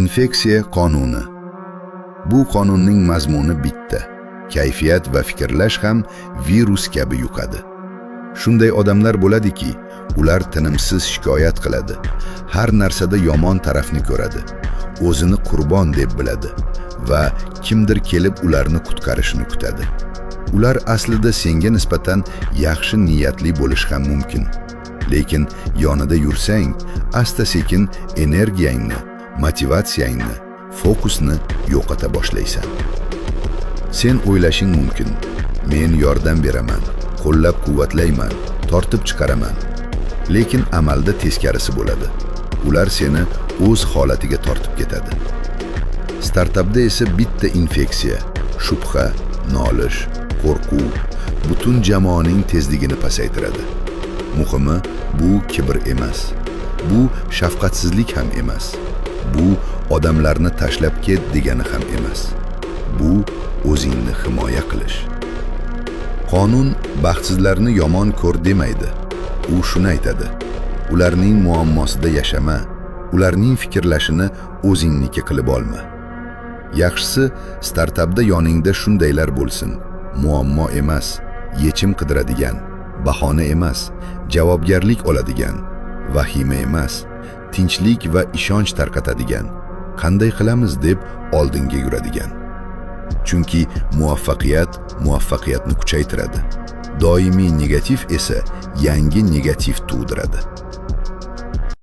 Infeksiya qonuni. Bu qonunning mazmuni bitta. Kayfiyat va fikrlash ham virus kabi yuqadi. Shunday odamlar bo'ladiki, ular tinimsiz shikoyat qiladi. Har narsada yomon tarafni ko'radi. O'zini qurbon deb biladi va kimdir kelib ularni qutqarishini kutadi. Ular aslida senga nisbatan yaxshi niyatli bo'lish ham mumkin. Lekin yonida yursang, asta-sekin energiyangni, motivatsiyangni, fokusni yo'qota boshlaysan. Sen o'ylashing mumkin, men yordam beraman, qo'llab-quvvatlayman, tortib chiqaraman. Lekin amalda teskarisi bo'ladi. Ular seni o'z holatiga tortib ketadi. Startapda esa bitta infeksiya, shubha, nolish, qo'rquv butun jamoaning tezligini pasaytiradi. Muhimi, bu kibr emas. Bu shafqatsizlik ham emas. Bu odamlarni tashlab ket degani ham emas. Bu o'zingni himoya qilish. Qonun baxtsizlarni yomon ko'r demaydi. U shuni aytadi: ularning muammosida yashama, ularning fikrlashini o'zingniki qilib olma. Yaxshisi, startapda yoningda shundaylar bo'lsin. Muammo emas, yechim qidiradigan, bahona emas, javobgarlik oladigan, vahima emas, tinchlik va ishonch tarqatadigan, qanday qilamiz deb oldinga yuradigan. Chunki muvaffaqiyatni kuchaytiradi. Doimiy negativ esa yangi negativ tug'diradi.